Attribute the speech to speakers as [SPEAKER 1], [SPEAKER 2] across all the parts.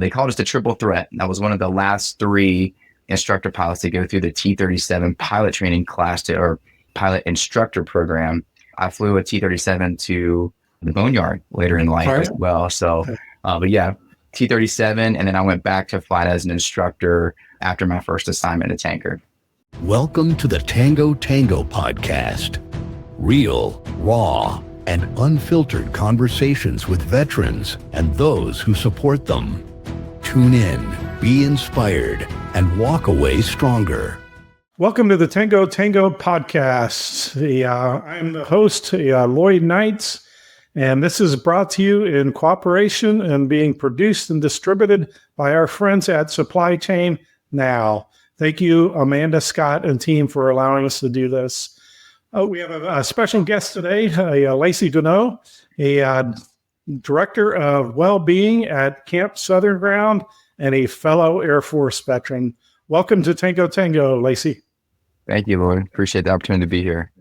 [SPEAKER 1] They called us the triple threat. That was one of the last three instructor pilots to go through the T-37 pilot training class or pilot instructor program. I flew a T-37 to the Boneyard later in life as well. So, but yeah, T-37. And then I went back to flight as an instructor after my first assignment at Tanker.
[SPEAKER 2] Welcome to the Tango Tango podcast. Real, raw, and unfiltered conversations with veterans and those who support them. Tune in, be inspired, and walk away stronger.
[SPEAKER 3] Welcome to the Tango Tango podcast. I'm the host, Lloyd Knight, and this is brought to you in cooperation and being produced and distributed by our friends at Supply Chain Now. Thank you, Amanda, Scott, and team for allowing us to do this. We have a special guest today, Lacy Gunnoe, a director of wellbeing at Camp Southern Ground and a fellow Air Force veteran. Welcome to Tango Tango, Lacy.
[SPEAKER 1] Thank you, Lloyd. Appreciate the opportunity to be here.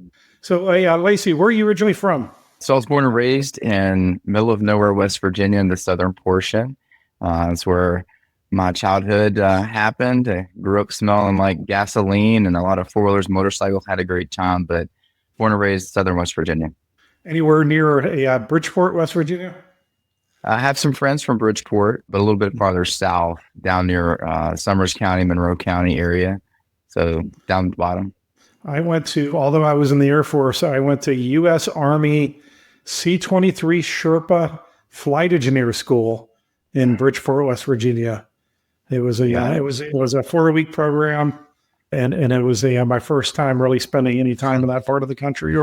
[SPEAKER 3] So, Lacy, where are you originally from?
[SPEAKER 1] So I was born and raised in middle of nowhere, West Virginia, in the southern portion. That's where my childhood happened. I grew up smelling like gasoline and a lot of four-wheelers, motorcycles, had a great time, but born and raised southern West Virginia.
[SPEAKER 3] Anywhere near Bridgeport, West Virginia?
[SPEAKER 1] I have some friends from Bridgeport, but a little bit farther south, down near Summers County, Monroe County area. So down the bottom.
[SPEAKER 3] Although I was in the Air Force, I went to U.S. Army C-23 Sherpa Flight Engineer School in Bridgeport, West Virginia. It was a 4-week program, and it was my first time really spending any time in that part of the country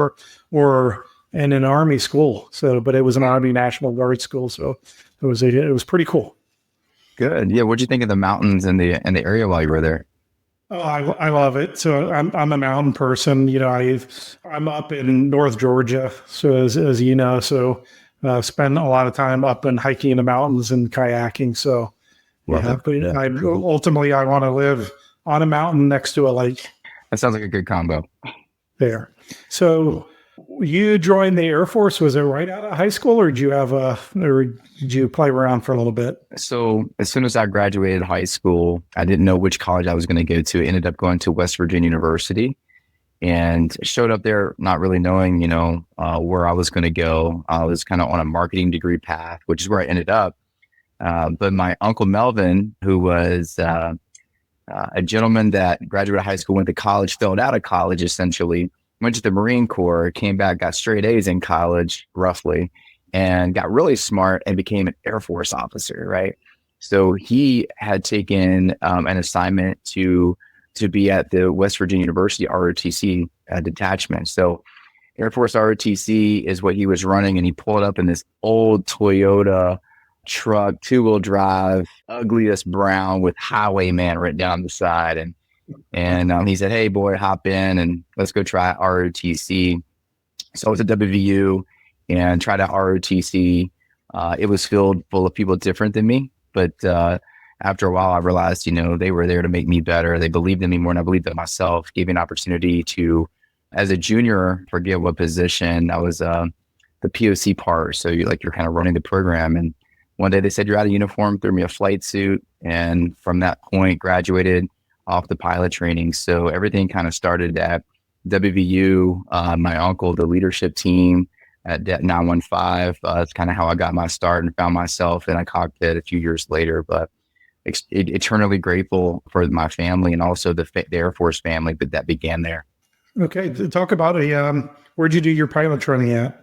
[SPEAKER 3] or in an Army school. So, but it was an Army National Guard school, so it was pretty cool.
[SPEAKER 1] Good. Yeah. What'd you think of the mountains and the area while you were there?
[SPEAKER 3] Oh, I love it. So I'm a mountain person. You know, I'm up in North Georgia, so as you know, so spend a lot of time up and hiking in the mountains and kayaking. So. Yeah, but ultimately, I want to live on a mountain next to a lake.
[SPEAKER 1] That sounds like a good combo.
[SPEAKER 3] There. So you joined the Air Force. Was it right out of high school, or did you play around for a little bit?
[SPEAKER 1] So as soon as I graduated high school, I didn't know which college I was going to go to. I ended up going to West Virginia University and showed up there not really knowing, where I was going to go. I was kind of on a marketing degree path, which is where I ended up. But my uncle Melvin, who was a gentleman that graduated high school, went to college, failed out of college, essentially, went to the Marine Corps, came back, got straight A's in college, roughly, and got really smart and became an Air Force officer, right? So he had taken an assignment to be at the West Virginia University ROTC detachment. So Air Force ROTC is what he was running, and he pulled up in this old Toyota truck, 2-wheel drive, ugliest brown with Highwayman written down the side. And he said, "Hey boy, hop in and let's go try ROTC." So I was at WVU and tried out ROTC. It was filled full of people different than me. But after a while, I realized, they were there to make me better. They believed in me more than I believed in myself, gave me an opportunity to, as a junior, forget what position, I was the POC part. So you're kind of running the program. And one day they said, "You're out of uniform," threw me a flight suit. And from that point, graduated off the pilot training. So everything kind of started at WVU. My uncle, the leadership team at Det 915. That's kind of how I got my start and found myself in a cockpit a few years later. But eternally grateful for my family and also the Air Force family, but that began there.
[SPEAKER 3] Okay. Talk about where'd you do your pilot training at?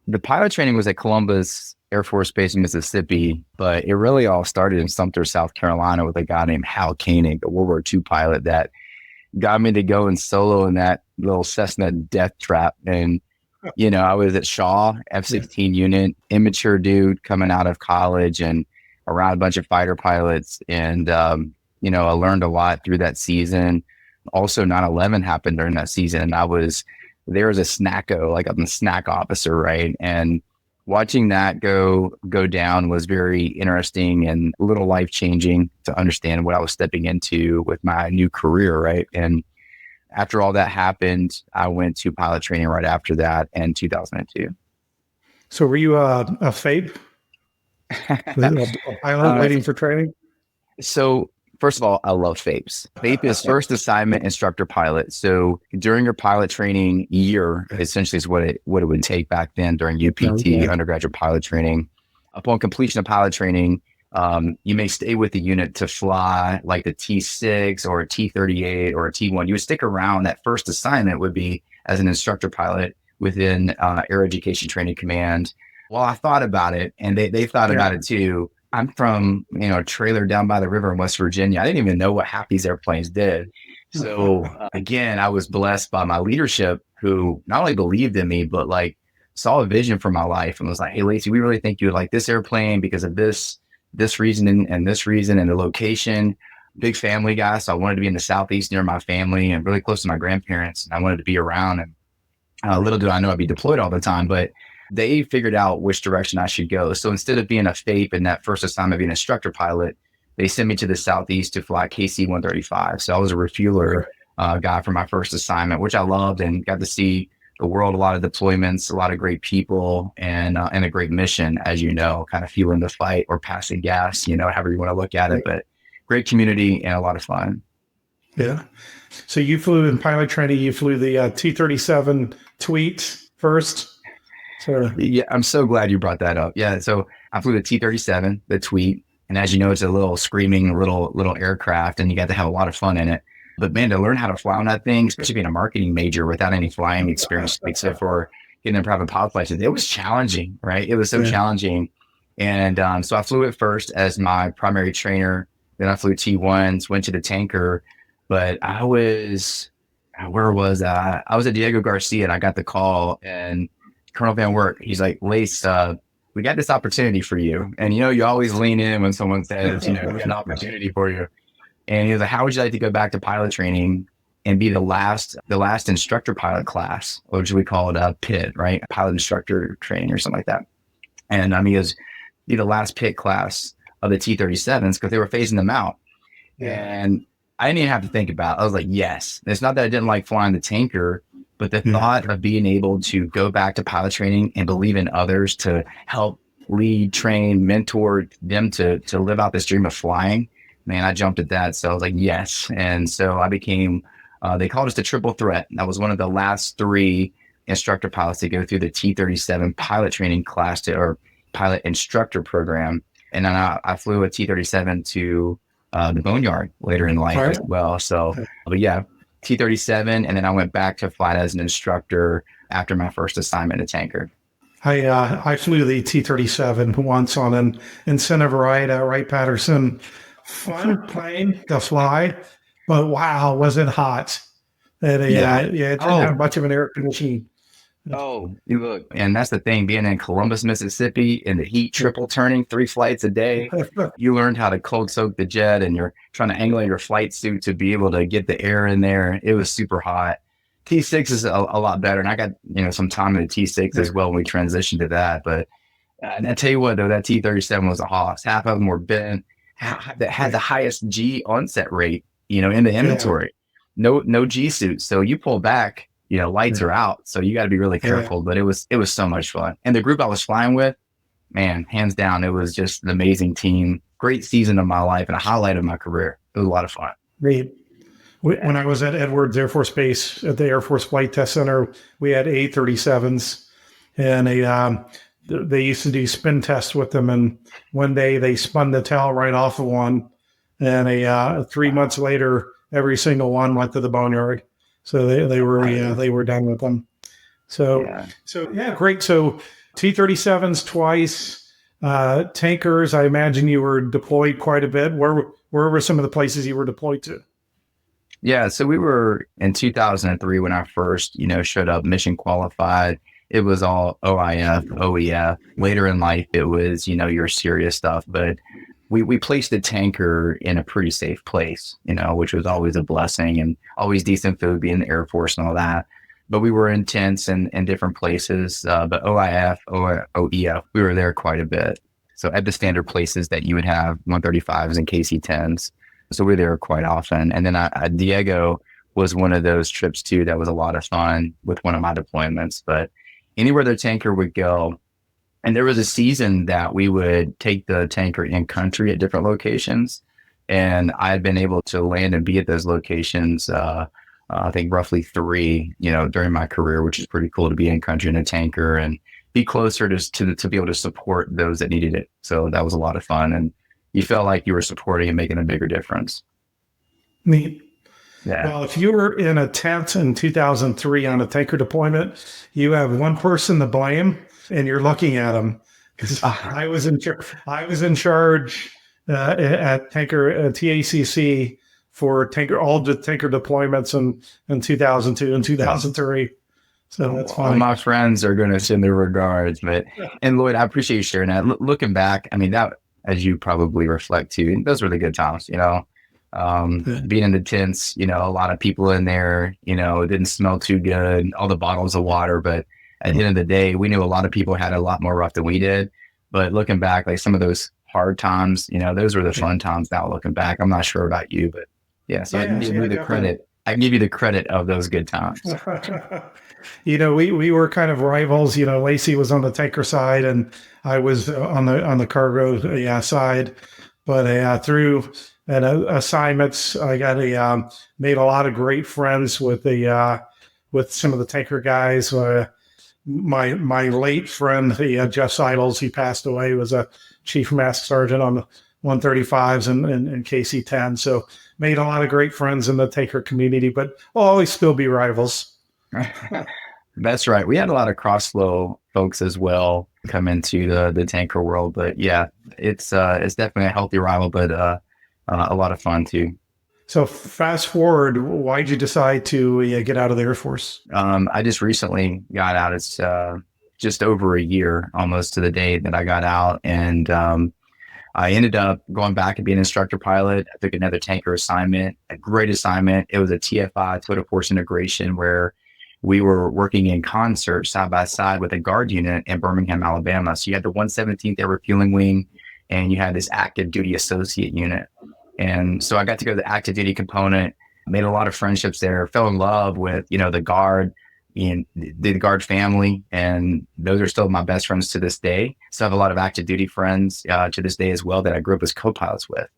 [SPEAKER 1] The pilot training was at Columbus Air Force Base in Mississippi, but it really all started in Sumter, South Carolina with a guy named Hal Koenig, a World War II pilot that got me to go and solo in that little Cessna death trap. And, I was at Shaw, F-16 unit, immature dude coming out of college and around a bunch of fighter pilots. And, I learned a lot through that season. Also, 9/11 happened during that season. And I was there as a snacko, like I'm a snack officer, right? And watching that go down was very interesting and a little life-changing to understand what I was stepping into with my new career, right? And after all that happened, I went to pilot training right after that in 2002.
[SPEAKER 3] So were you a FAPE? A pilot
[SPEAKER 1] Uh,
[SPEAKER 3] waiting for training?
[SPEAKER 1] so first of all, I love FAPES. FAPE is first assignment instructor pilot. So during your pilot training year, essentially is what it would take back then during UPT, undergraduate pilot training. Upon completion of pilot training, you may stay with the unit to fly like the T6 or a T38 or a T1. You would stick around. That first assignment would be as an instructor pilot within Air Education Training Command. Well, I thought about it, and they thought about it too. I'm from, a trailer down by the river in West Virginia. I didn't even know what half these airplanes did. So again, I was blessed by my leadership who not only believed in me, but like saw a vision for my life and was like, hey, Lacy, we really think you would like this airplane because of this reason and this reason and the location. Big family guy. So I wanted to be in the Southeast near my family and really close to my grandparents. And I wanted to be around. And little did I know I'd be deployed all the time, but they figured out which direction I should go. So instead of being a FAPE in that first assignment, being an instructor pilot, they sent me to the Southeast to fly KC-135. So I was a refueler guy for my first assignment, which I loved and got to see the world, a lot of deployments, a lot of great people, and a great mission, as you know, kind of fueling the fight or passing gas, however you want to look at it. But great community and a lot of fun.
[SPEAKER 3] Yeah. So you flew in pilot training, you flew the T-37 Tweet first. So
[SPEAKER 1] yeah, I'm so glad you brought that up. Yeah, so I flew the T-37, the Tweet, and as you know, it's a little screaming little aircraft, and you got to have a lot of fun in it. But man, to learn how to fly on that thing, especially being a marketing major without any flying experience except for getting a private pilot license, it was challenging, right? It was so challenging, and so I flew it first as my primary trainer. Then I flew T1s, went to the tanker, but I was at Diego Garcia, and I got the call and Colonel Van Wert, he's like, Lace, we got this opportunity for you. And, you always lean in when someone says, we got an opportunity for you. And he was like, how would you like to go back to pilot training and be the last instructor pilot class, which we call it PIT, right? Pilot instructor training or something like that. And he goes, be the last PIT class of the T-37s because they were phasing them out. And I didn't even have to think about it. I was like, yes. It's not that I didn't like flying the tanker, but the thought of being able to go back to pilot training and believe in others to help lead, train, mentor them to live out this dream of flying, man, I jumped at that. So I was like, yes. And so I became, they called us the triple threat. I was one of the last 3 instructor pilots to go through the T-37 pilot training class or pilot instructor program. And then I flew a T-37 to the Boneyard later in life as well. So, but yeah, T-37, and then I went back to flight as an instructor after my first assignment at tanker.
[SPEAKER 3] I flew the T-37 once on an incentive ride at Wright-Patterson. Fun plane to fly, but wow, was it hot. And, it didn't have much of an air conditioning.
[SPEAKER 1] Oh, you look, and that's the thing, being in Columbus, Mississippi, in the heat, triple turning 3 flights a day, you learned how to cold soak the jet, and you're trying to angle your flight suit to be able to get the air in there. It was super hot. T6 is a lot better, and I got some time in the T6 as well when we transitioned to that. But and I tell you what, though, that T-37 was a hoss. Half of them were bent, that had the highest G onset rate, in the inventory. No G suits, so you pull back. Lights are out, so you got to be really careful. But it was so much fun, and the group I was flying with, man, hands down, it was just an amazing team. Great season of my life and a highlight of my career. It was a lot of fun.
[SPEAKER 3] Great. When I was at Edwards Air Force Base at the Air Force Flight Test Center, we had A-37s, and they used to do spin tests with them. And one day they spun the tail right off of one, and 3 months later, every single one went to the boneyard. So they were done with them. So great. So T-37s twice, tankers. I imagine you were deployed quite a bit. Where were some of the places you were deployed to?
[SPEAKER 1] Yeah, so we were in 2003 when I first showed up mission qualified. It was all OIF, OEF. Later in life, it was your serious stuff, but we placed the tanker in a pretty safe place, which was always a blessing, and always decent food, being in the Air Force and all that. But we were in tents in different places. But OIF or OEF, we were there quite a bit. So at the standard places that you would have 135s and KC-10s. So we were there quite often. And then Diego was one of those trips too. That was a lot of fun with one of my deployments. But anywhere the tanker would go, And there was a season that we would take the tanker in country at different locations. And I had been able to land and be at those locations, I think roughly 3, during my career, which is pretty cool to be in country in a tanker and be closer to be able to support those that needed it. So that was a lot of fun. And you felt like you were supporting and making a bigger difference.
[SPEAKER 3] Neat.
[SPEAKER 1] Yeah.
[SPEAKER 3] Well, if you were in a tent in 2003 on a tanker deployment, you have one person to blame, and you're looking at them. Because I was in charge at tanker TACC for all the tanker deployments in 2002 and 2003. So that's fine.
[SPEAKER 1] All my friends are going to send their regards, and Lloyd, I appreciate you sharing that. Looking back, I mean, that, as you probably reflect too, those were the good times, being in the tents, a lot of people in there, it didn't smell too good, all the bottles of water, but at the end of the day, we knew a lot of people had a lot more rough than we did. But looking back, like some of those hard times, those were the fun times now looking back. I'm not sure about you, but yeah, so I can give you the credit. I can give you the credit of those good times.
[SPEAKER 3] We were kind of rivals. Lacy was on the tanker side and I was on the cargo side. But through assignments, I got made a lot of great friends with some of the tanker guys. My late friend, Jeff Seidels, he passed away, was a chief master sergeant on the 135s and KC-10. So made a lot of great friends in the tanker community, but we'll always still be rivals.
[SPEAKER 1] That's right. We had a lot of cross-flow folks as well come into the tanker world. But yeah, it's definitely a healthy rival, but a lot of fun too.
[SPEAKER 3] So fast forward, why'd you decide to get out of the Air Force?
[SPEAKER 1] I just recently got out. It's just over a year almost to the day that I got out. And I ended up going back and being an instructor pilot. I took another tanker assignment, a great assignment. It was a TFI, total force integration, where we were working in concert side by side with a guard unit in Birmingham, Alabama. So you had the 117th Air Refueling Wing, and you had this active duty associate unit. And so I got to go to the active duty component, made a lot of friendships there, fell in love with, the guard and the guard family. And those are still my best friends to this day. So I have a lot of active duty friends to this day as well that I grew up as co-pilots with.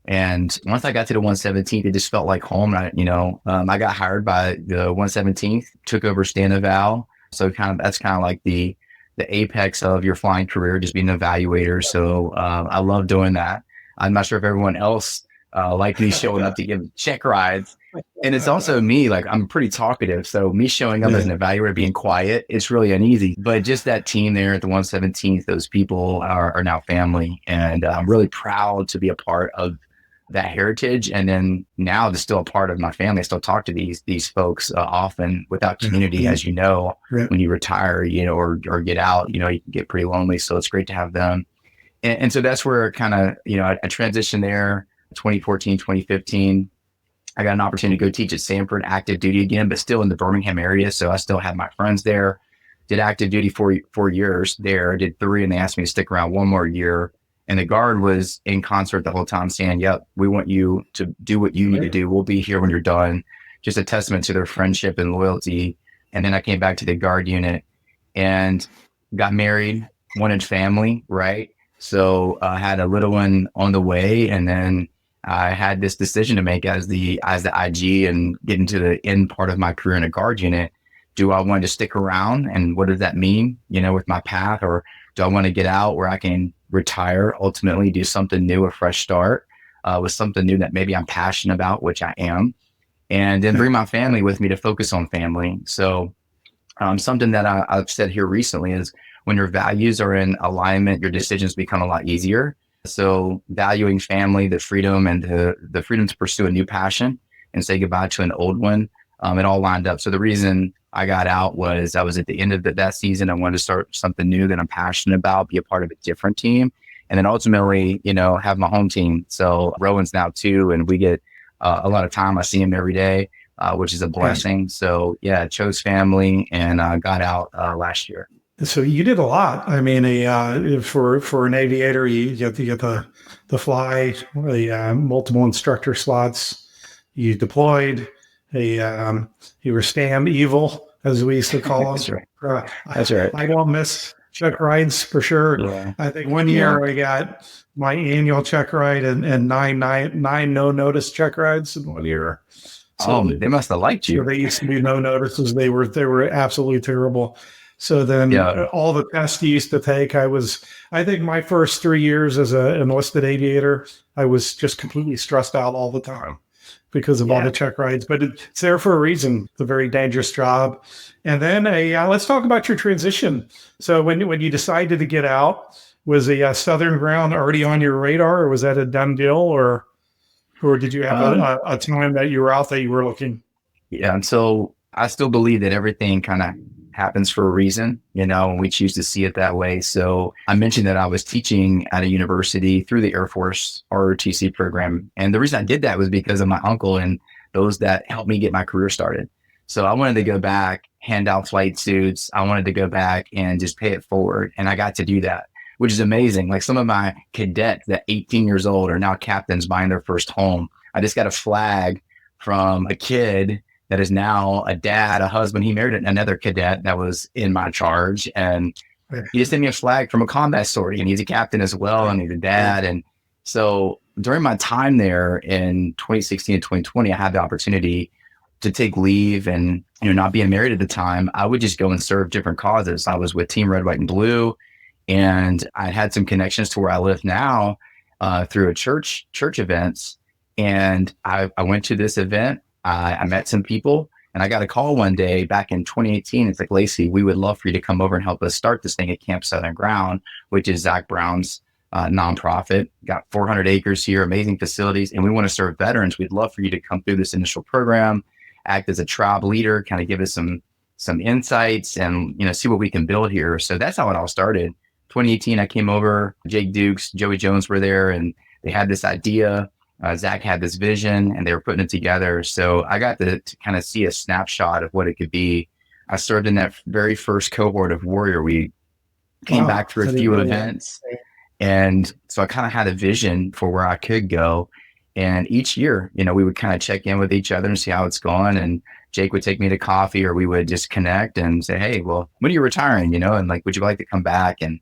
[SPEAKER 1] And once I got to the 117th, it just felt like home. I got hired by the 117th, took over stand eval. So that's kind of like the apex of your flying career, just being an evaluator. So I love doing that. I'm not sure if everyone else liked me showing up to give check rides. And it's also me, like I'm pretty talkative. So me showing up as an evaluator, being quiet, it's really uneasy. But just that team there at the 117th, those people are now family. And I'm really proud to be a part of that heritage. And then now they're still a part of my family. I still talk to these folks often. Without community, as you know, when you retire, or get out, you can get pretty lonely. So it's great to have them. And so that's where kind of, I transitioned there 2014, 2015. I got an opportunity to go teach at Sanford active duty again, but still in the Birmingham area. So I still had my friends there, did active duty for 4 years there, did 3, and they asked me to stick around 1 more year. And the guard was in concert the whole time saying, yep, we want you to do what you need to do. We'll be here when you're done. Just a testament to their friendship and loyalty. And then I came back to the guard unit and got married, wanted family, right? So I had a little one on the way, and then I had this decision to make as the IG and get into the end part of my career in a guard unit. Do I want to stick around, and what does that mean, with my path, or do I want to get out where I can retire, ultimately do something new, a fresh start with something new that maybe I'm passionate about, which I am, and then bring my family with me to focus on family. So something that I've said here recently is, when your values are in alignment, your decisions become a lot easier. So valuing family, the freedom, and the freedom to pursue a new passion and say goodbye to an old one, it all lined up. So the reason I got out was I was at the end of that season. I wanted to start something new that I'm passionate about, be a part of a different team, and then ultimately, have my home team. So Rowan's now 2, and we get a lot of time. I see him every day, which is a blessing. So yeah, chose family and got out last year.
[SPEAKER 3] So you did a lot. I mean, for an aviator, you get the fly, the multiple instructor slots. You deployed. You were STAM evil, as we used to call them.
[SPEAKER 1] That's right. That's right.
[SPEAKER 3] I don't miss check rides for sure.
[SPEAKER 1] Yeah.
[SPEAKER 3] I think one year I got my annual check ride and nine no notice check rides in one year. So
[SPEAKER 1] They must have liked
[SPEAKER 3] so
[SPEAKER 1] you.
[SPEAKER 3] they used to be no notices. They were absolutely terrible. So then all the tests you used to take, I think my first 3 years as an enlisted aviator, I was just completely stressed out all the time because of all the check rides. But it's there for a reason. It's a very dangerous job. And then let's talk about your transition. So when you decided to get out, was a Southern Ground already on your radar, or was that a done deal, or did you have a time that you were out that you were looking?
[SPEAKER 1] Yeah. And so I still believe that everything kind of happens for a reason, and we choose to see it that way. So I mentioned that I was teaching at a university through the Air Force ROTC program. And the reason I did that was because of my uncle and those that helped me get my career started. So I wanted to go back, hand out flight suits. I wanted to go back and just pay it forward. And I got to do that, which is amazing. Like some of my cadets that 18 years old are now captains buying their first home. I just got a flag from a kid that is now a dad, a husband. He married another cadet that was in my charge. And he just sent me a flag from a combat sortie, and he's a captain as well. And he's a dad. And so during my time there in 2016 and 2020, I had the opportunity to take leave and, not being married at the time, I would just go and serve different causes. I was with Team Red, White, and Blue. And I had some connections to where I live now through a church events. And I went to this event. I met some people, and I got a call one day back in 2018. It's like, Lacy, we would love for you to come over and help us start this thing at Camp Southern Ground, which is Zac Brown's nonprofit. Got 400 acres here, amazing facilities, and we want to serve veterans. We'd love for you to come through this initial program, act as a tribe leader, kind of give us some insights and, see what we can build here. So that's how it all started. 2018, I came over, Jake Dukes, Joey Jones were there, and they had this idea. Zac had this vision, and they were putting it together. So I got to kind of see a snapshot of what it could be. I served in that very first cohort of Warrior Week, came back for a few events. And so I kind of had a vision for where I could go. And each year, we would kind of check in with each other and see how it's going. And Jake would take me to coffee, or we would just connect and say, hey, well, when are you retiring? And like, would you like to come back? And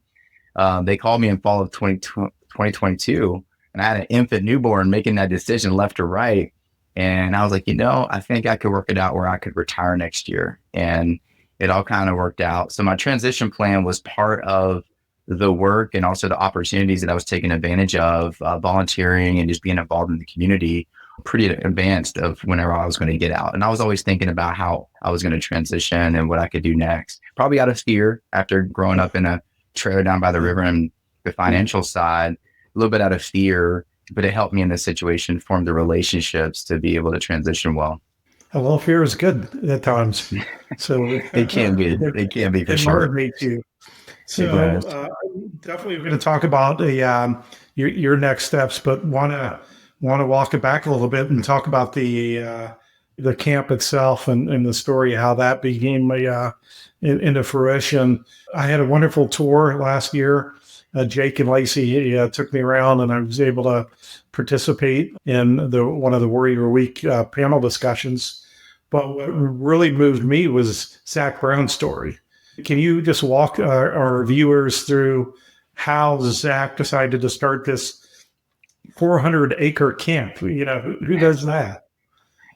[SPEAKER 1] they called me in fall of 2022. And I had an infant newborn making that decision left or right. And I was like, I think I could work it out where I could retire next year. And it all kind of worked out. So my transition plan was part of the work and also the opportunities that I was taking advantage of, volunteering and just being involved in the community, pretty advanced of whenever I was going to get out. And I was always thinking about how I was going to transition and what I could do next, probably out of fear after growing up in a trailer down by the river and the financial side. A little bit out of fear, but it helped me in this situation form the relationships to be able to transition well.
[SPEAKER 3] A little fear is good at times. So
[SPEAKER 1] it can be. It can be for sure.
[SPEAKER 3] It motivates you. So definitely we're going to talk about your next steps, but want to walk it back a little bit and talk about the camp itself and the story of how that became into fruition. I had a wonderful tour last year. Jake and Lacy took me around, and I was able to participate in one of the Warrior Week panel discussions. But what really moved me was Zac Brown's story. Can you just walk our viewers through how Zac decided to start this 400-acre camp? Who does that?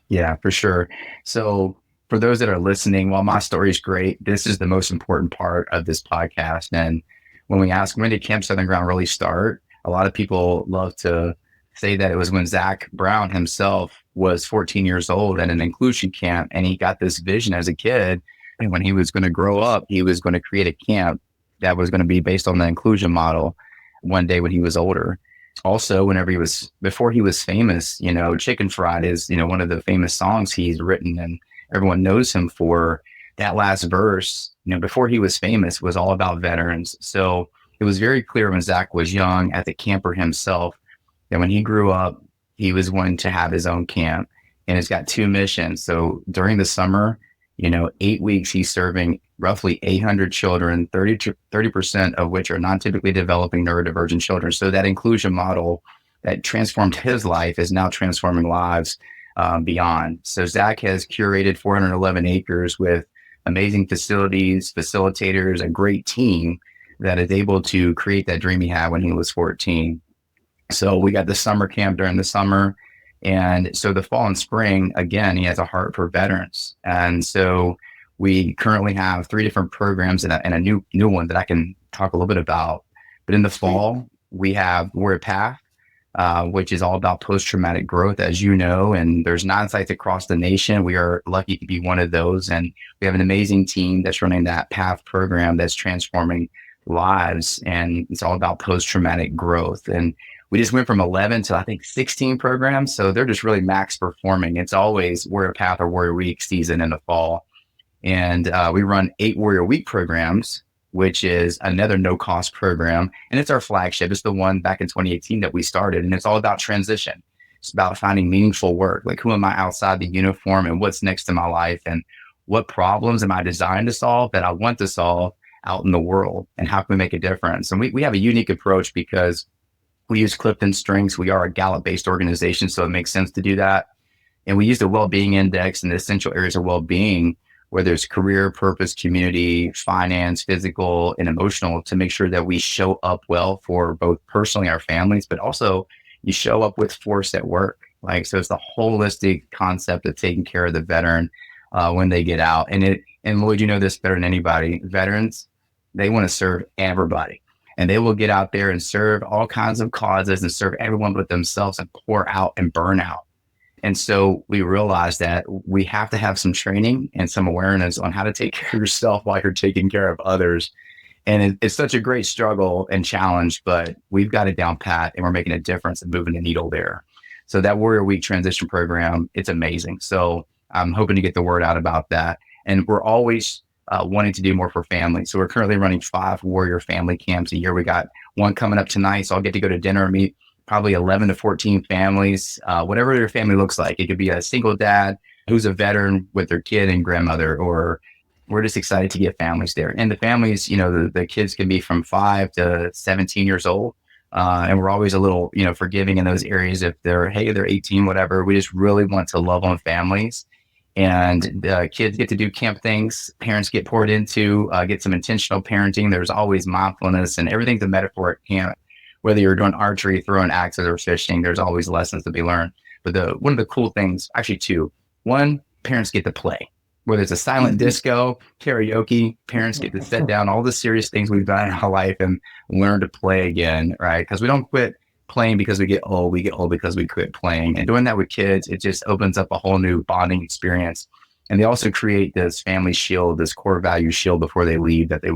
[SPEAKER 1] Yeah, for sure. So for those that are listening, while my story is great, this is the most important part of this podcast. And when we ask, when did Camp Southern Ground really start? A lot of people love to say that it was when Zac Brown himself was 14 years old at an inclusion camp, and he got this vision as a kid. And when he was going to grow up, he was going to create a camp that was going to be based on the inclusion model one day when he was older. Also, before he was famous, Chicken Fried is, one of the famous songs he's written, and everyone knows him for. That last verse, before he was famous, was all about veterans. So it was very clear when Zac was young, at the camper himself, that when he grew up, he was going to have his own camp. And it's got two missions. So during the summer, 8 weeks, he's serving roughly 800 children, 30% of which are non-typically developing neurodivergent children. So that inclusion model that transformed his life is now transforming lives beyond. So Zac has curated 411 acres with amazing facilities, facilitators, a great team that is able to create that dream he had when he was 14. So we got the summer camp during the summer. And so the fall and spring, again, he has a heart for veterans. And so we currently have 3 different programs and a new one that I can talk a little bit about. But in the fall, we have Warrior Path, which is all about post-traumatic growth, as you know, and there's 9 sites across the nation. We are lucky to be one of those. And we have an amazing team that's running that Path program that's transforming lives. And it's all about post-traumatic growth. And we just went from 11 to, I think, 16 programs. So they're just really max performing. It's always Warrior Path or Warrior Week season in the fall. And we run 8 Warrior Week programs, which is another no-cost program. And it's our flagship. It's the one back in 2018 that we started. And it's all about transition. It's about finding meaningful work. Like, who am I outside the uniform, and what's next in my life, and what problems am I designed to solve that I want to solve out in the world, and how can we make a difference? And we have a unique approach because we use Clifton Strengths. We are a Gallup-based organization, so it makes sense to do that. And we use the Wellbeing Index and the essential areas of well-being, whether it's career, purpose, community, finance, physical, and emotional, to make sure that we show up well for both personally our families, but also you show up with force at work. Like, so it's the holistic concept of taking care of the veteran when they get out. And Lloyd, you know this better than anybody. Veterans, they want to serve everybody. And they will get out there and serve all kinds of causes and serve everyone but themselves and pour out and burn out. And so we realized that we have to have some training and some awareness on how to take care of yourself while you're taking care of others. And it's such a great struggle and challenge, but we've got it down pat, and we're making a difference and moving the needle there. So that Warrior Week transition program, it's amazing. So I'm hoping to get the word out about that. And we're always wanting to do more for families. So we're currently running 5 Warrior family camps a year. We got one coming up tonight. So I'll get to go to dinner and meet probably 11 to 14 families, whatever your family looks like. It could be a single dad who's a veteran with their kid and grandmother, or we're just excited to get families there. And the families, you know, the kids can be from 5 to 17 years old. And we're always a little, you know, forgiving in those areas if they're 18, whatever. We just really want to love on families. And the kids get to do camp things. Parents get poured into, get some intentional parenting. There's always mindfulness, and everything's a metaphor at camp. Whether you're doing archery, throwing axes, or fishing, there's always lessons to be learned. But one of the cool things, actually 2, one, parents get to play. Whether it's a silent disco, karaoke, parents get to set down all the serious things we've done in our life and learn to play again, right? Because we don't quit playing because we get old. We get old because we quit playing. And doing that with kids, it just opens up a whole new bonding experience. And they also create this family shield, this core value shield before they leave, that they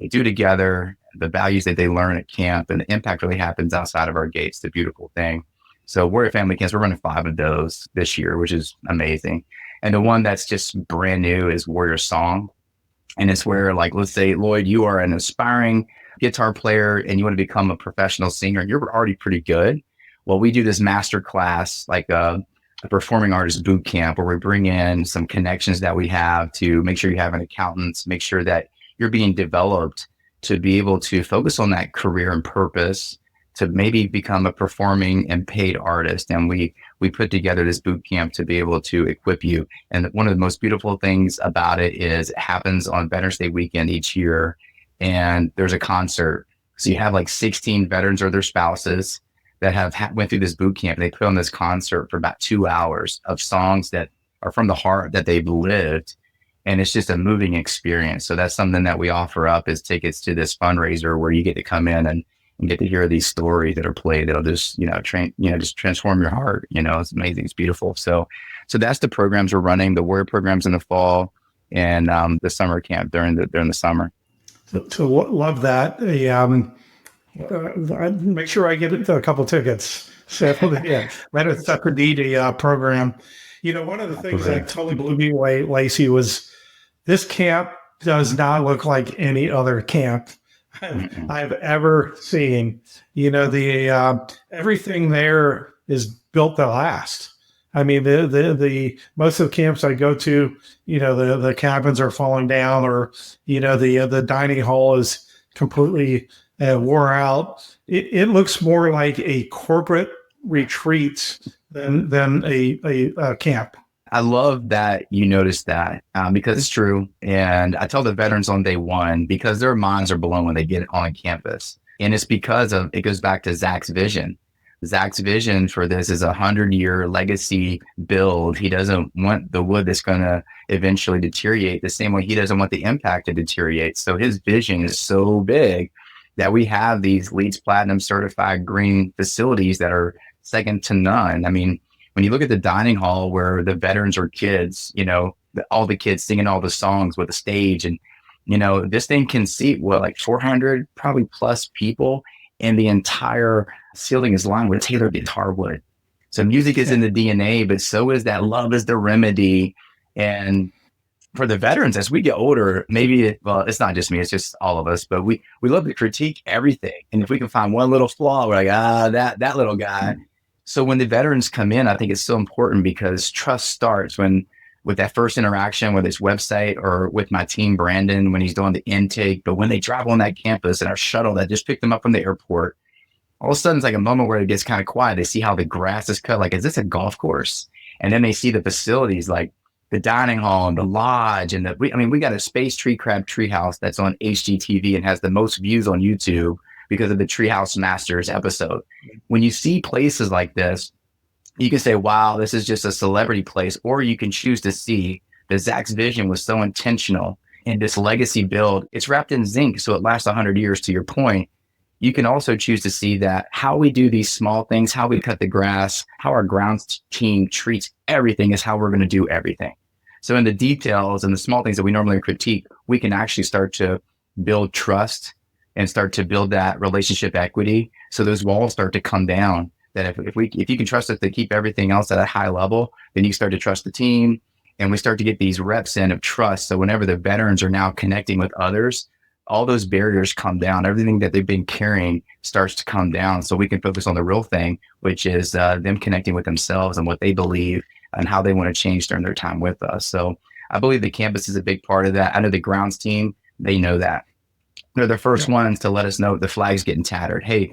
[SPEAKER 1] do together, the values that they learn at camp, and the impact really happens outside of our gates. The beautiful thing. So Warrior Family Camps, we're running 5 of those this year, which is amazing. And the one that's just brand new is Warrior Song. And it's where, like, let's say, Lloyd, you are an aspiring guitar player and you want to become a professional singer, and you're already pretty good. Well, we do this master class, like a performing artist boot camp, where we bring in some connections that we have to make sure you have an accountant, make sure that you're being developed to be able to focus on that career and purpose, to maybe become a performing and paid artist. And we put together this boot camp to be able to equip you. And one of the most beautiful things about it is it happens on Veterans Day weekend each year. And there's a concert. So you have like 16 veterans or their spouses that have went through this boot camp. They put on this concert for about 2 hours of songs that are from the heart that they've lived. And it's just a moving experience. So that's something that we offer up, is tickets to this fundraiser where you get to come in and get to hear these stories that are played. That'll just, just transform your heart. It's amazing. It's beautiful. So that's the programs we're running, the Warrior programs in the fall, and the summer camp during the summer.
[SPEAKER 3] So love that. Make sure I get a couple tickets. So yeah, right at the D program. One of the things that totally blew me away, Lacy, was this camp does not look like any other camp I've ever seen. Everything there is built to last. I mean, the most of the camps I go to, the cabins are falling down, or the dining hall is completely wore out. It looks more like a corporate retreat than a camp.
[SPEAKER 1] I love that you noticed that because it's true. And I tell the veterans on day one, because their minds are blown when they get on campus. And it's because of, it goes back to Zac's vision. Zac's vision for this is 100-year legacy build. He doesn't want the wood that's going to eventually deteriorate the same way he doesn't want the impact to deteriorate. So his vision is so big that we have these LEED Platinum certified green facilities that are second to none. I mean, when you look at the dining hall where the veterans are kids, all the kids singing all the songs with a stage, and, this thing can seat like 400 probably plus people, and the entire ceiling is lined with tailored guitar wood. So music is in the DNA, but so is that love is the remedy. And for the veterans, as we get older, maybe, well, it's not just me, it's just all of us, but we love to critique everything. And if we can find one little flaw, we're like, that little guy. So when the veterans come in, I think it's so important because trust starts with that first interaction, whether it's website or with my team, Brandon, when he's doing the intake. But when they drive on that campus and our shuttle that just picked them up from the airport, all of a sudden it's like a moment where it gets kind of quiet. They see how the grass is cut. Like, is this a golf course? And then they see the facilities like the dining hall and the lodge. And we got a space tree crab treehouse that's on HGTV and has the most views on YouTube because of the Treehouse Masters episode. When you see places like this, you can say, wow, this is just a celebrity place. Or you can choose to see that Zac's vision was so intentional in this legacy build. It's wrapped in zinc, so it lasts 100 years, to your point. You can also choose to see that how we do these small things, how we cut the grass, how our grounds team treats everything is how we're going to do everything. So in the details and the small things that we normally critique, we can actually start to build trust and start to build that relationship equity. So those walls start to come down. That if you can trust us to keep everything else at a high level, then you start to trust the team, and we start to get these reps in of trust. So whenever the veterans are now connecting with others, all those barriers come down. Everything that they've been carrying starts to come down. So we can focus on the real thing, which is them connecting with themselves and what they believe and how they want to change during their time with us. So I believe the campus is a big part of that. I know the grounds team, they know that. They're the first ones to let us know the flag's getting tattered. Hey,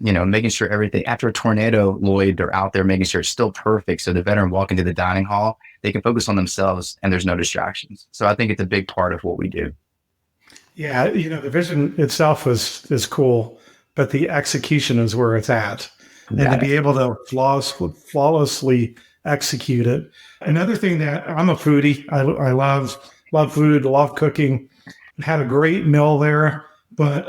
[SPEAKER 1] making sure everything after a tornado, Lloyd, they're out there making sure it's still perfect. So the veteran walk into the dining hall, they can focus on themselves and there's no distractions. So I think it's a big part of what we do.
[SPEAKER 3] Yeah. The vision itself is cool, but the execution is where it's at. And to be able to flawlessly execute it. Another thing that I'm a foodie, I love food, love cooking. Had a great meal there, but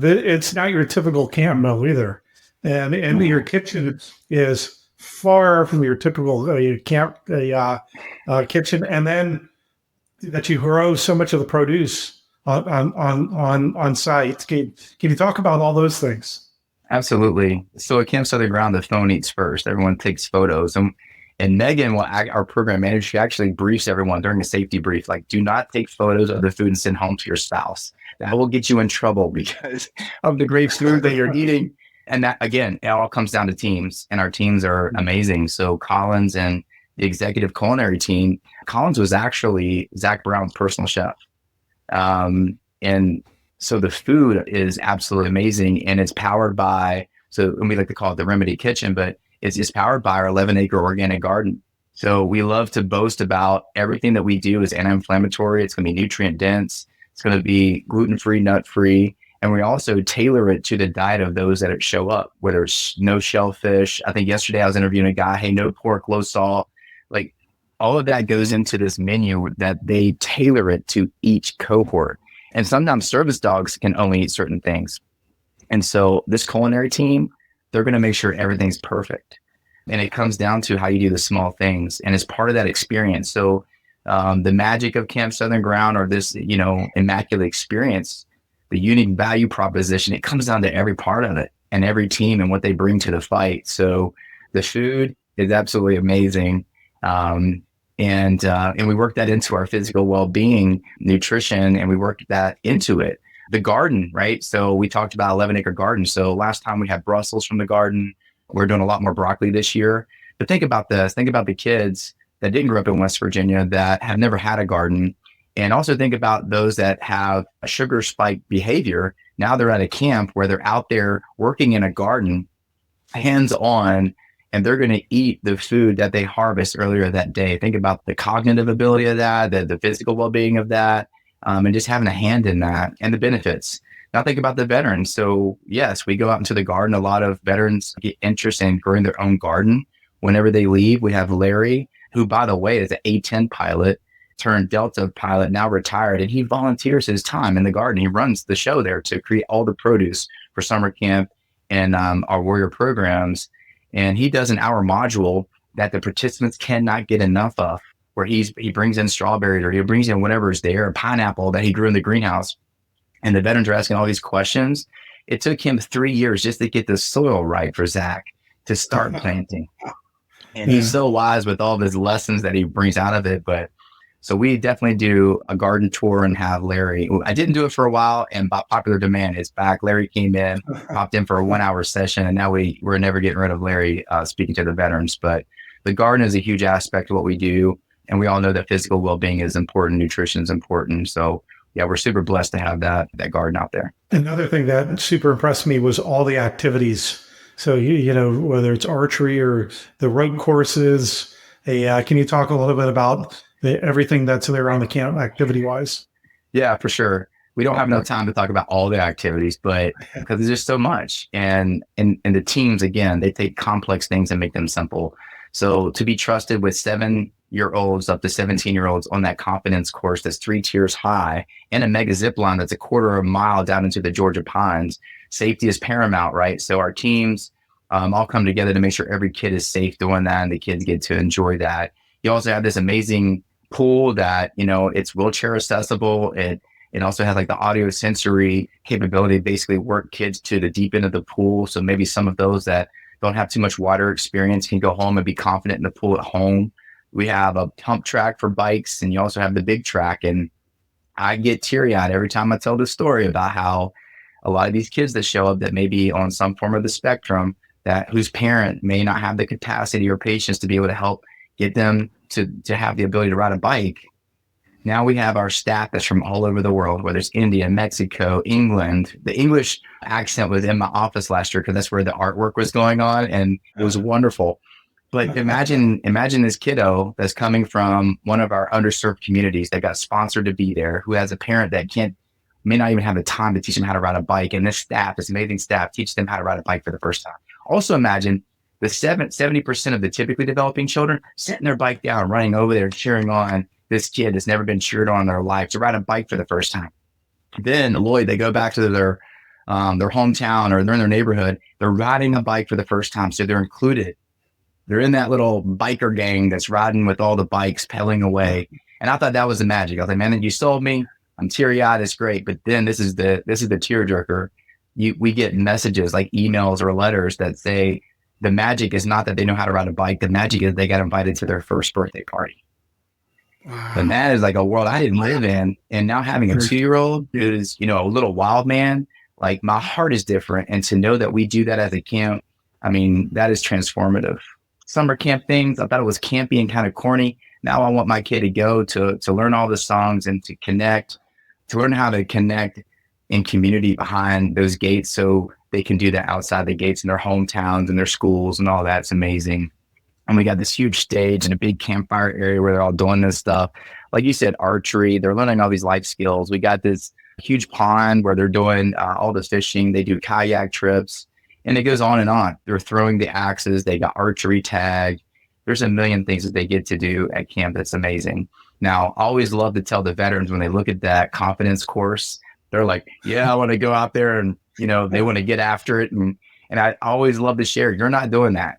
[SPEAKER 3] it's not your typical camp meal either. And your kitchen is far from your typical camp kitchen. And then that you grow so much of the produce on site. Can you talk about all those things?
[SPEAKER 1] Absolutely. So at Camp Southern Ground, the phone eats first. Everyone takes photos. And Megan, our program manager, she actually briefs everyone during a safety brief, like, do not take photos of the food and send home to your spouse. That will get you in trouble because of the great food that you're eating. And that, again, it all comes down to teams, and our teams are amazing. So Collins and the executive culinary team, Collins was actually Zac Brown's personal chef. And so the food is absolutely amazing, and it's powered by, and we like to call it the Remedy Kitchen, but it's powered by our 11-acre organic garden. So we love to boast about everything that we do is anti-inflammatory. It's going to be nutrient dense. It's going to be gluten-free, nut-free. And we also tailor it to the diet of those that show up, whether it's no shellfish. I think yesterday I was interviewing a guy, hey, no pork, low salt. Like, all of that goes into this menu that they tailor it to each cohort. And sometimes service dogs can only eat certain things. And so this culinary team, they're going to make sure everything's perfect. And it comes down to how you do the small things. And it's part of that experience. So the magic of Camp Southern Ground, or this, immaculate experience, the unique value proposition, it comes down to every part of it and every team and what they bring to the fight. So the food is absolutely amazing. And we work that into our physical well-being, nutrition, and we work that into it. The garden, right? So we talked about 11-acre garden. So last time we had Brussels from the garden. We're doing a lot more broccoli this year. But think about this. Think about the kids that didn't grow up in West Virginia that have never had a garden. And also think about those that have a sugar spike behavior. Now they're at a camp where they're out there working in a garden, hands-on, and they're going to eat the food that they harvest earlier that day. Think about the cognitive ability of that, the physical well-being of that, and just having a hand in that and the benefits. Now think about the veterans. So yes, we go out into the garden. A lot of veterans get interest in growing their own garden. Whenever they leave, we have Larry, who, by the way, is an A-10 pilot, turned Delta pilot, now retired, and he volunteers his time in the garden. He runs the show there to create all the produce for summer camp and our warrior programs. And he does an hour module that the participants cannot get enough of, where he brings in strawberries, or he brings in whatever is there, a pineapple that he grew in the greenhouse. And the veterans are asking all these questions. It took him 3 years just to get the soil right for Zac to start planting. And he's so wise with all of his lessons that he brings out of it. But so we definitely do a garden tour and have Larry. I didn't do it for a while, and by popular demand, it's back. Larry came in, popped in for a 1 hour session, and now we're never getting rid of Larry speaking to the veterans. But the garden is a huge aspect of what we do, and we all know that physical well-being is important, nutrition is important. So yeah, we're super blessed to have that garden out there.
[SPEAKER 3] Another thing that super impressed me was all the activities. So you know, whether it's archery or the road courses. Can you talk a little bit about everything that's there on the camp activity-wise?
[SPEAKER 1] Yeah, for sure. We don't have enough time to talk about all the activities, but because there's just so much. And the teams, again, they take complex things and make them simple. So to be trusted with 7-year-olds up to 17-year-olds on that confidence course that's 3 tiers high, and a mega zip line that's a quarter of a mile down into the Georgia pines, safety is paramount, right? So our teams all come together to make sure every kid is safe doing that, and the kids get to enjoy that. You also have this amazing pool that, you know, it's wheelchair accessible. It also has like the audio sensory capability to basically work kids to the deep end of the pool. So maybe some of those that don't have too much water experience can go home and be confident in the pool at home. We have a pump track for bikes, and you also have the big track. And I get teary-eyed every time I tell this story about how a lot of these kids that show up that may be on some form of the spectrum, that whose parent may not have the capacity or patience to be able to help get them to have the ability to ride a bike. Now we have our staff that's from all over the world, whether it's India, Mexico, England. The English accent was in my office last year because that's where the artwork was going on, and it was wonderful. But imagine this kiddo that's coming from one of our underserved communities that got sponsored to be there, who has a parent that may not even have the time to teach them how to ride a bike. And this staff, this amazing staff, teach them how to ride a bike for the first time. Also imagine the 70% of the typically developing children setting their bike down, running over there, cheering on this kid that's never been cheered on in their life to ride a bike for the first time. Then Lloyd, they go back to their hometown, or they're in their neighborhood. They're riding a bike for the first time. So they're included. They're in that little biker gang that's riding with all the bikes, pedaling away. And I thought that was the magic. I was like, man, you sold me. I'm teary-eyed. It's great. But then this is the tearjerker. We get messages like emails or letters that say the magic is not that they know how to ride a bike. The magic is they got invited to their first birthday party. Wow. And that is like a world I didn't live in. And now having a 2-year-old who's, you know, a little wild man, like my heart is different. And to know that we do that as a camp, I mean, that is transformative. Summer camp things, I thought it was campy and kind of corny. Now I want my kid to go to learn all the songs and to connect, to learn how to connect in community behind those gates, so they can do that outside the gates in their hometowns and their schools and all that. It's amazing. And we got this huge stage and a big campfire area where they're all doing this stuff. Like you said, archery, they're learning all these life skills. We got this huge pond where they're doing all the fishing. They do kayak trips, and it goes on and on. They're throwing the axes. They got archery tag. There's a million things that they get to do at camp. That's amazing. Now, I always love to tell the veterans when they look at that confidence course, they're like, yeah, I want to go out there, and, you know, they want to get after it. And I always love to share, you're not doing that.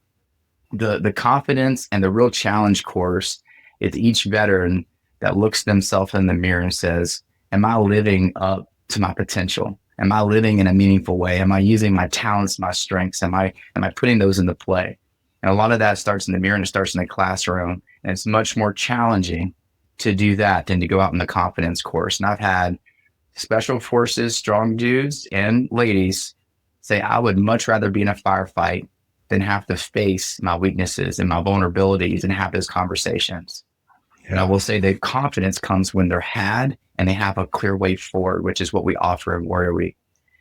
[SPEAKER 1] The confidence and the real challenge course, it's each veteran that looks themselves in the mirror and says, am I living up to my potential? Am I living in a meaningful way? Am I using my talents, my strengths? Am I putting those into play? And a lot of that starts in the mirror and it starts in the classroom. And it's much more challenging to do that than to go out in the confidence course. And I've had special forces, strong dudes and ladies say, I would much rather be in a firefight than have to face my weaknesses and my vulnerabilities and have those conversations. Yeah. And I will say that confidence comes when they're had and they have a clear way forward, which is what we offer in Warrior Week.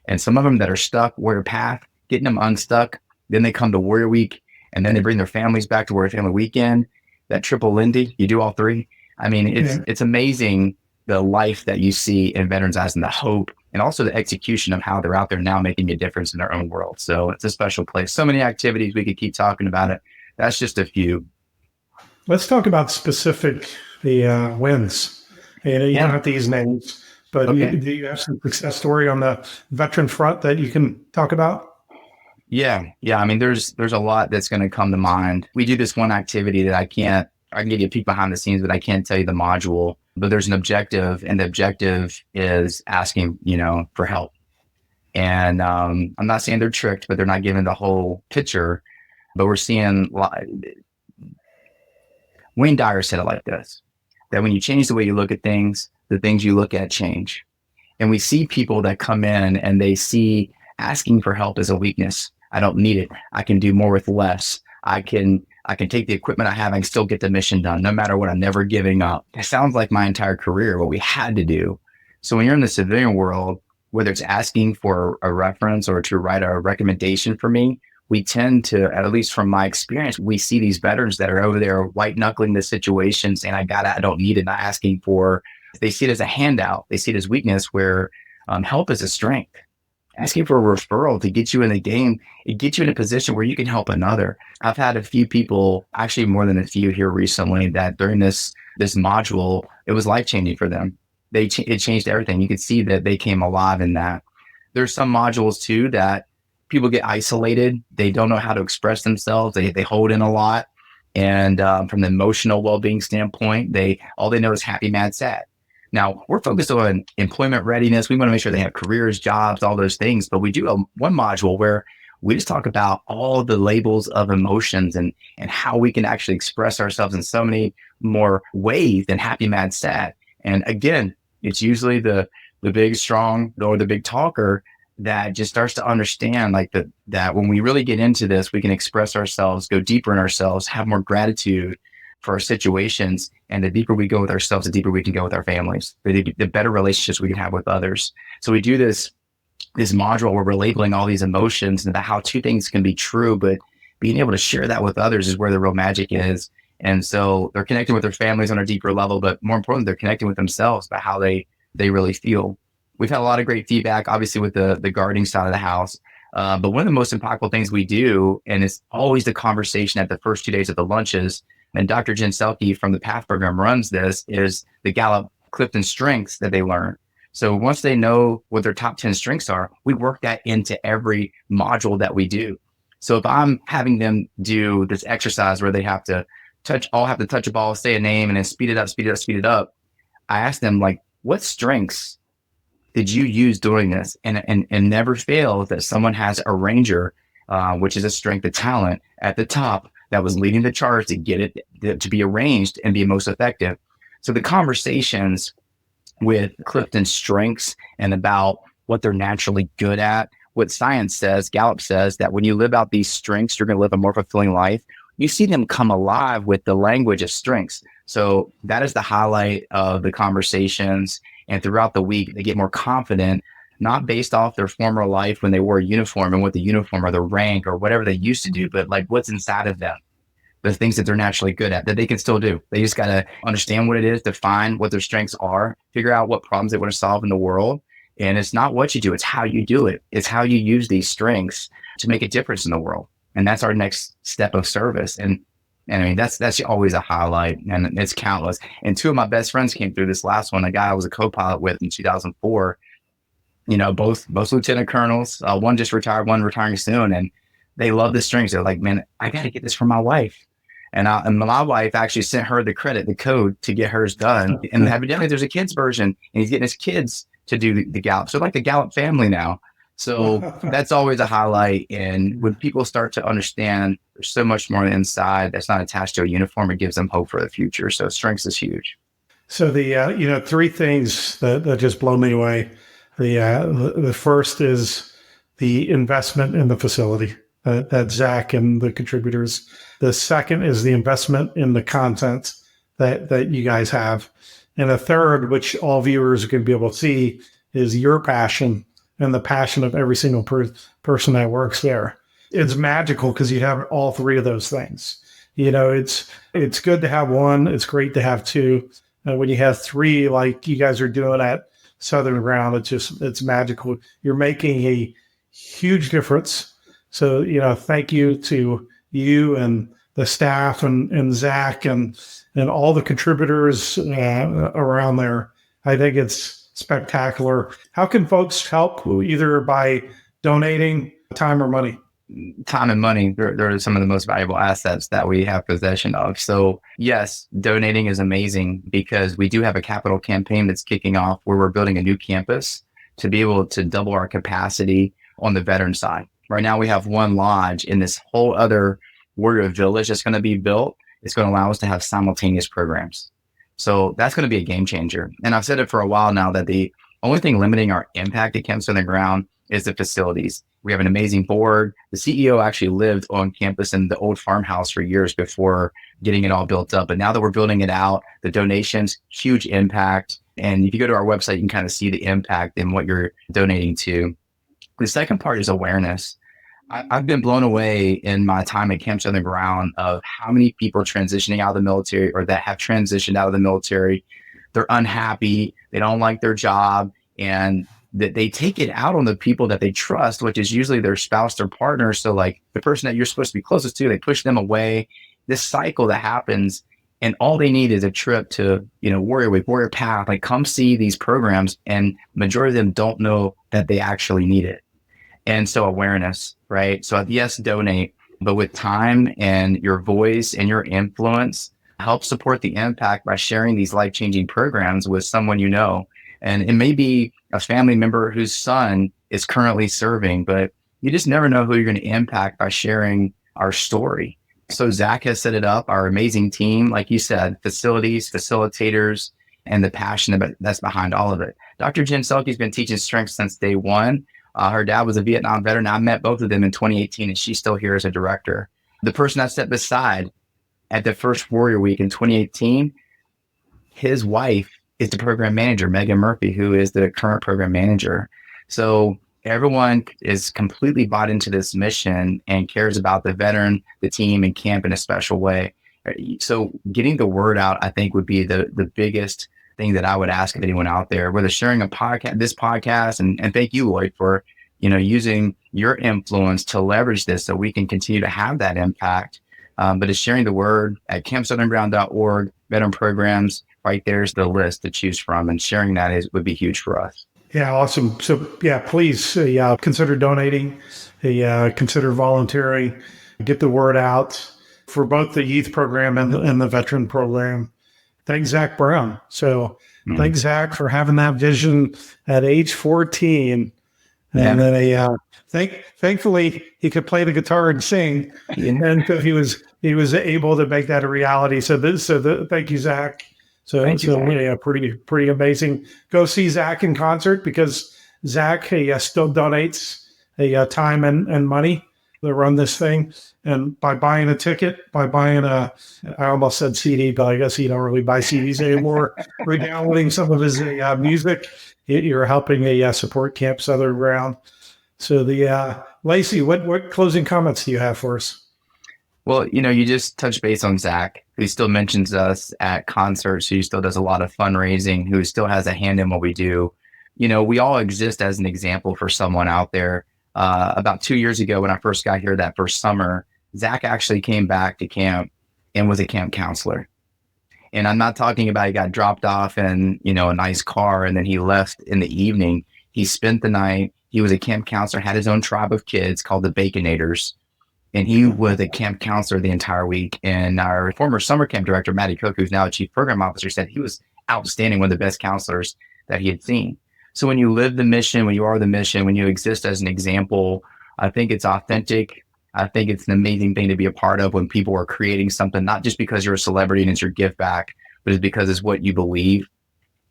[SPEAKER 1] And some of them that are stuck, Warrior Path, getting them unstuck, then they come to Warrior Week And then they bring their families back to work family weekend, that triple Lindy, you do all three. I mean, it's amazing the life that you see in veterans' eyes and the hope and also the execution of how they're out there now making a difference in their own world. So it's a special place. So many activities, we could keep talking about it. That's just a few.
[SPEAKER 3] Let's talk about specific the wins. You don't have to use names, but do you have some success story on the veteran front that you can talk about?
[SPEAKER 1] Yeah. I mean, there's a lot that's going to come to mind. We do this one activity that I can give you a peek behind the scenes, but I can't tell you the module. But there's an objective, and the objective is asking, for help. And I'm not saying they're tricked, but they're not giving the whole picture. But we're seeing Wayne Dyer said it like this, that when you change the way you look at things, the things you look at change. And we see people that come in and they see asking for help as a weakness. I don't need it. I can do more with less. I can take the equipment I have and still get the mission done, no matter what. I'm never giving up. It sounds like my entire career, what we had to do. So when you're in the civilian world, whether it's asking for a reference or to write a recommendation for me, we tend to, at least from my experience, we see these veterans that are over there white knuckling the situation, saying, I don't need it, not asking for. They see it as a handout. They see it as weakness, where help is a strength. Asking for a referral to get you in the game, it gets you in a position where you can help another. I've had a few people, actually more than a few here recently, that during this module, it was life-changing for them. It changed everything. You could see that they came alive in that. There's some modules too that people get isolated. They don't know how to express themselves. They hold in a lot. And from the emotional well-being standpoint, all they know is happy, mad, sad. Now, we're focused on employment readiness. We want to make sure they have careers, jobs, all those things. But we do one module where we just talk about all the labels of emotions and how we can actually express ourselves in so many more ways than happy, mad, sad. And again, it's usually the big, strong, or the big talker that just starts to understand that when we really get into this, we can express ourselves, go deeper in ourselves, have more gratitude for our situations. And the deeper we go with ourselves, the deeper we can go with our families, the better relationships we can have with others. So we do this module where we're labeling all these emotions and how two things can be true, but being able to share that with others is where the real magic is. And so they're connecting with their families on a deeper level, but more importantly, they're connecting with themselves about how they really feel. We've had a lot of great feedback, obviously, with the guarding side of the house. But one of the most impactful things we do, and it's always the conversation at the first 2 days of the lunches, and Dr. Jen Selke from the PATH program runs this, is the Gallup Clifton strengths that they learn. So once they know what their top 10 strengths are, we work that into every module that we do. So if I'm having them do this exercise where they have to touch a ball, say a name, and then speed it up, I ask them, what strengths did you use doing this? And never fails that someone has a ranger, which is a strength of talent at the top, that was leading the charge to get it to be arranged and be most effective. So the conversations with Clifton's strengths and about what they're naturally good at, what science says, Gallup says, that when you live out these strengths, you're going to live a more fulfilling life. You see them come alive with the language of strengths. So that is the highlight of the conversations. And throughout the week, they get more confident, not based off their former life when they wore a uniform and what the uniform or the rank or whatever they used to do, but what's inside of them, the things that they're naturally good at that they can still do. They just got to understand what it is, define what their strengths are, figure out what problems they want to solve in the world. And it's not what you do, it's how you do it. It's how you use these strengths to make a difference in the world. And that's our next step of service. And I mean, that's always a highlight, and it's countless. And two of my best friends came through this last one, a guy I was a co-pilot with in 2004, both lieutenant colonels, one just retired, one retiring soon. And they love the strengths. They're like, man, I got to get this for my wife. And my wife actually sent her the code to get hers done. And evidently there's a kid's version, and he's getting his kids to do the Gallup. So like the Gallup family now. So that's always a highlight. And when people start to understand there's so much more inside that's not attached to a uniform, it gives them hope for the future. So strengths is huge.
[SPEAKER 3] So the three things that just blow me away. The first is the investment in the facility that Zac and the contributors. The second is the investment in the content that you guys have. And the third, which all viewers can be able to see, is your passion and the passion of every single person that works there. it's magical because you have all three of those things. You know, it's good to have one. It's great to have two. When you have three, like you guys are doing at Southern Ground, it's magical. You're making a huge difference. So, you know, thank you to you and the staff and Zac and all the contributors around there. I think it's spectacular. How can folks help, either by donating time or money?
[SPEAKER 1] Time and money, they're some of the most valuable assets that we have possession of. So yes, donating is amazing because we do have a capital campaign that's kicking off where we're building a new campus to be able to double our capacity on the veteran side. Right now we have one lodge in this whole other warrior village that's going to be built. It's going to allow us to have simultaneous programs. So that's going to be a game changer. And I've said it for a while now that the only thing limiting our impact at Camp Southern Ground is the facilities. We have an amazing board. The CEO actually lived on campus in the old farmhouse for years before getting it all built up. But now that we're building it out, the donations, huge impact. And if you go to our website, you can kind of see the impact in what you're donating to. The second part is awareness. I've been blown away in my time at Camp Southern Ground of how many people are transitioning out of the military or that have transitioned out of the military. They're unhappy. They don't like their job. And that they take it out on the people that they trust, which is usually their spouse or partner. So like the person that you're supposed to be closest to, they push them away. This cycle that happens, and all they need is a trip to, you know, Warrior Week, Warrior Path, like come see these programs. And majority of them don't know that they actually need it. And so awareness, right? So yes, donate, but with time and your voice and your influence, help support the impact by sharing these life-changing programs with someone you know. And it may be a family member whose son is currently serving, but you just never know who you're going to impact by sharing our story. So Zac has set it up, our amazing team, like you said, facilities, facilitators, and the passion that's behind all of it. Dr. Jen Selke's been teaching strength since day one. Her dad was a Vietnam veteran. I met both of them in 2018, and she's still here as a director. The person I sat beside at the first Warrior Week in 2018, his wife is the program manager, Megan Murphy, who is the current program manager. So everyone is completely bought into this mission and cares about the veteran, the team, and camp in a special way. So getting the word out, I think, would be the biggest thing that I would ask of anyone out there, whether sharing a podcast, this podcast, and thank you, Lloyd, for, you know, using your influence to leverage this so we can continue to have that impact. But it's sharing the word at campsouthernground.org, veteran programs. Right there's the list to choose from, and sharing that would be huge for us.
[SPEAKER 3] Yeah, awesome. So yeah, please consider donating, consider volunteering, get the word out for both the youth program and the veteran program. Thanks, Zac Brown. So thanks, Zac, for having that vision at age 14. And then thankfully he could play the guitar and sing, and so he was able to make that a reality. Thank you, Zac. So yeah, pretty amazing. Go see Zac in concert because Zac still donates time and money to run this thing. And by buying a ticket, I almost said CD, but I guess you don't really buy CDs anymore. Re-downloading some of his music, you're helping support Camp Southern Ground. So Lacy, what closing comments do you have for us?
[SPEAKER 1] Well, you know, you just touched base on Zac, who still mentions us at concerts, who still does a lot of fundraising, who still has a hand in what we do. You know, we all exist as an example for someone out there. About 2 years ago, when I first got here that first summer, Zac actually came back to camp and was a camp counselor. And I'm not talking about he got dropped off in, you know, a nice car and then he left in the evening. He spent the night. He was a camp counselor, had his own tribe of kids called the Baconators. And he was a camp counselor the entire week. And our former summer camp director, Maddie Cook, who's now a chief program officer, said he was outstanding, one of the best counselors that he had seen. So when you live the mission, when you are the mission, when you exist as an example, I think it's authentic. I think it's an amazing thing to be a part of when people are creating something, not just because you're a celebrity and it's your give back, but it's because it's what you believe.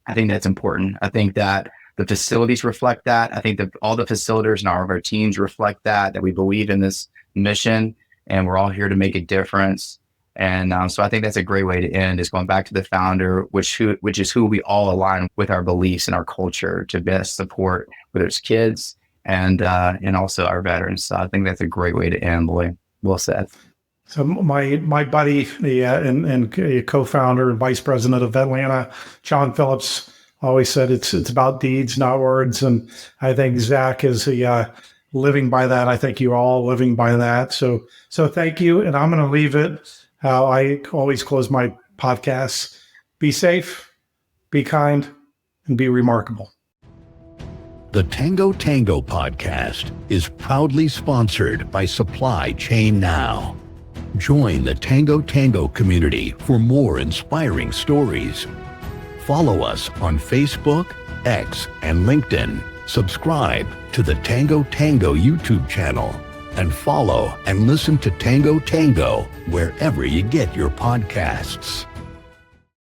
[SPEAKER 1] I think that's important. I think that the facilities reflect that. I think that all the facilitators and all of our teams reflect that we believe in this mission and we're all here to make a difference. And so I think that's a great way to end, is going back to the founder, which is who we all align with, our beliefs and our culture to best support, whether it's kids, and also our veterans. So I think that's a great way to end, Lloyd. Well said.
[SPEAKER 3] So my buddy, and co-founder and vice president of Atlanta, John Phillips, always said it's about deeds, not words. And I think Zac is living by that. I think you're all living by that. So thank you. And I'm going to leave it how I always close my podcasts. Be safe, be kind, and be remarkable.
[SPEAKER 2] The Tango Tango podcast is proudly sponsored by Supply Chain Now. Join the Tango Tango community for more inspiring stories. Follow us on Facebook, X, and LinkedIn. Subscribe to the Tango Tango YouTube channel and follow and listen to Tango Tango wherever you get your podcasts.